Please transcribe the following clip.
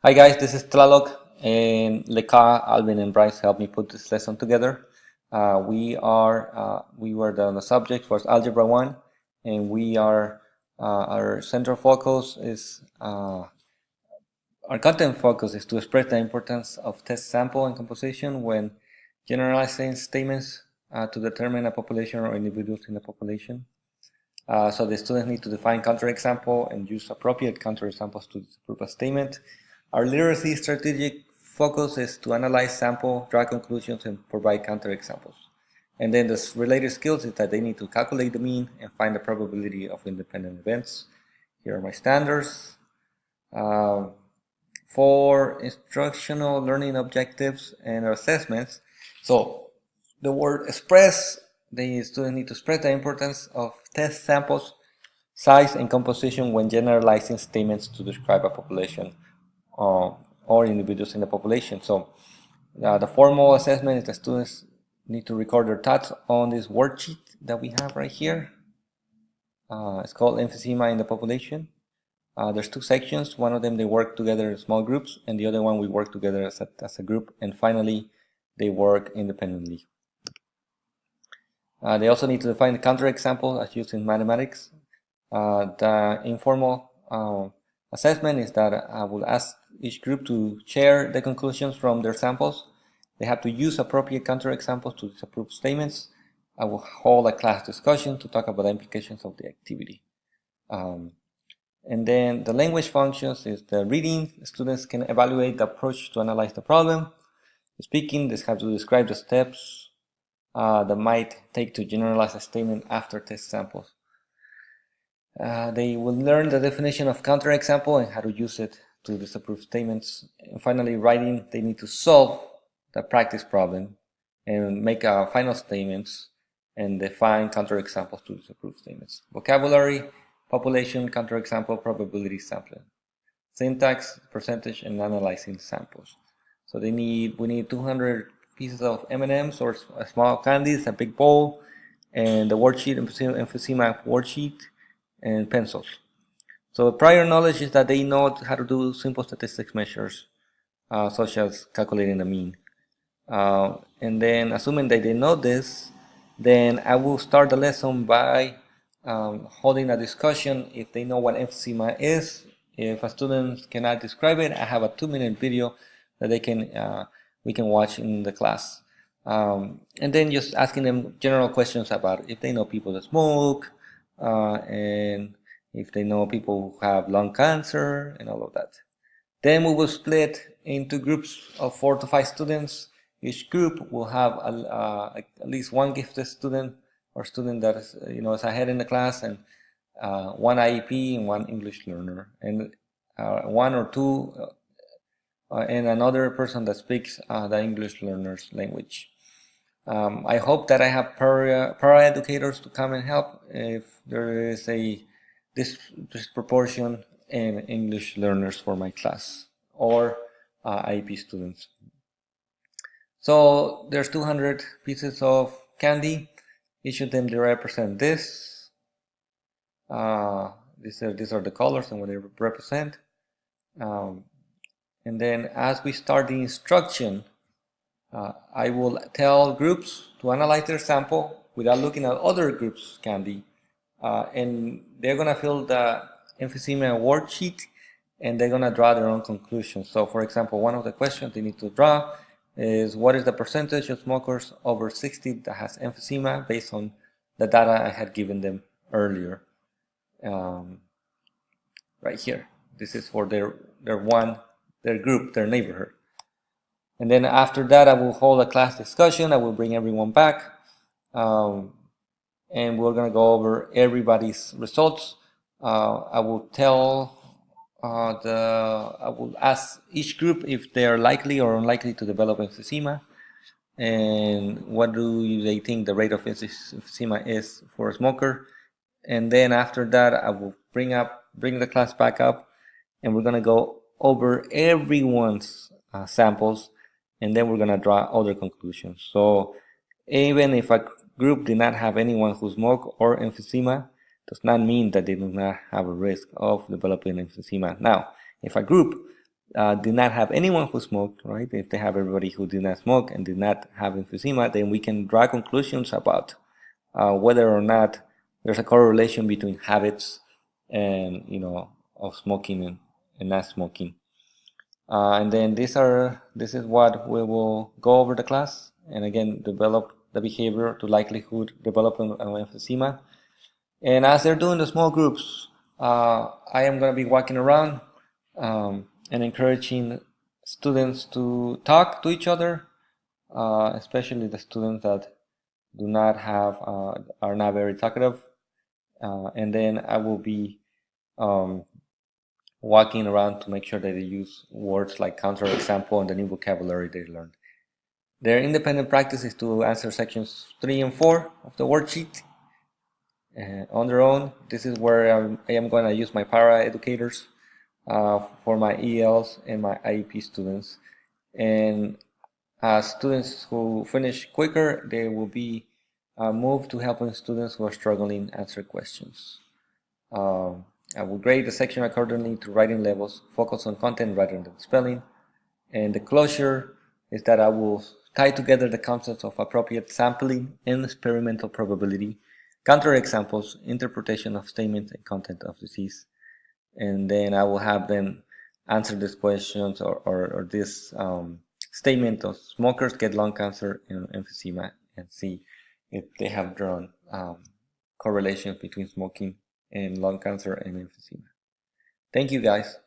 Hi guys, this is Tlaloc, and Leka, Alvin, and Bryce helped me put this lesson together. We were the subject for Algebra 1, and our central focus is our content focus is to express the importance of test sample and composition when generalizing statements to determine a population or individuals in the population. So the students need to define counterexample and use appropriate counterexamples to disprove a statement. Our literacy strategic focus is to analyze sample, draw conclusions, and provide counterexamples. And then the related skills is that they need to calculate the mean and find the probability of independent events. Here are my standards. For instructional learning objectives and assessments, so the word express, the students need to express the importance of test samples, size, and composition when generalizing statements to describe a population or individuals in the population. So the formal assessment is the students need to record their thoughts on this worksheet that we have right here. It's called emphysema in the population. There's two sections. One of them they work together in small groups, and the other one we work together as a group. And finally, they work independently. They also need to define the counterexample as used in mathematics. The informal assessment is that I will ask each group to share the conclusions from their samples. They have to use appropriate counterexamples to disprove statements. I will hold a class discussion to talk about the implications of the activity. And then the language functions is the reading. Students can evaluate the approach to analyze the problem. The speaking, they have to describe the steps that might take to generalize a statement after test samples. They will learn the definition of counterexample and how to use it to disprove statements. And finally, writing, they need to solve the practice problem and make final statements and define counterexamples to disprove statements. Vocabulary, population, counterexample, probability sampling. Syntax, percentage, and analyzing samples. So we need 200 pieces of M&Ms or small candies, a big bowl, and the worksheet, emphysema worksheet, and pencils. So prior knowledge is that they know how to do simple statistics measures, such as calculating the mean. And then, assuming that they know this, then I will start the lesson by holding a discussion if they know what emphysema is. If a student cannot describe it, I have a 2-minute video that we can watch in the class. And then just asking them general questions about if they know people that smoke, and if they know people who have lung cancer and all of that. Then we will split into groups of 4 to 5 students. Each group will have at least one gifted student or student that is, is ahead in the class, and one IEP and one English learner, and one or two and another person that speaks the English learner's language. I hope that I have para-educators to come and help if there is a disproportion in English learners for my class or IEP students. So there's 200 pieces of candy. Each of them they represent this. These are the colors and what they represent. And then as we start the instruction, I will tell groups to analyze their sample without looking at other groups' candy. And they're going to fill the emphysema worksheet, and they're going to draw their own conclusions. So, for example, one of the questions they need to draw is what is the percentage of smokers over 60 that has emphysema based on the data I had given them earlier. Right here. This is for their group, their neighborhood. And then after that, I will hold a class discussion. I will bring everyone back. And we're going to go over everybody's results. I will ask each group if they are likely or unlikely to develop emphysema, and what do they think the rate of emphysema is for a smoker. And then after that, I will bring the class back up, and we're going to go over everyone's samples, and then we're going to draw other conclusions. So even if a group did not have anyone who smoked or emphysema, does not mean that they do not have a risk of developing emphysema. Now, if a group did not have anyone who smoked, right? If they have everybody who did not smoke and did not have emphysema, then we can draw conclusions about whether or not there's a correlation between habits and of smoking and not smoking. And then this is what we will go over the class, and again develop the behavior to likelihood development of emphysema. And as they're doing the small groups, I am going to be walking around and encouraging students to talk to each other, especially the students that do not have are not very talkative. And then I will be um, walking around to make sure that they use words like counterexample and the new vocabulary they learned. Their independent practice is to answer sections 3 and 4 of the worksheet on their own. This is where I am going to use my para educators for my ELs and my IEP students. And students who finish quicker, they will be moved to helping students who are struggling answer questions. I will grade the section accordingly to writing levels, focus on content rather than spelling. And the closure is that I will tie together the concepts of appropriate sampling and experimental probability, counterexamples, interpretation of statements, and content of disease. And then I will have them answer these questions or this statement of smokers get lung cancer and emphysema, and see if they have drawn correlations between smoking and lung cancer and emphysema. Thank you, guys.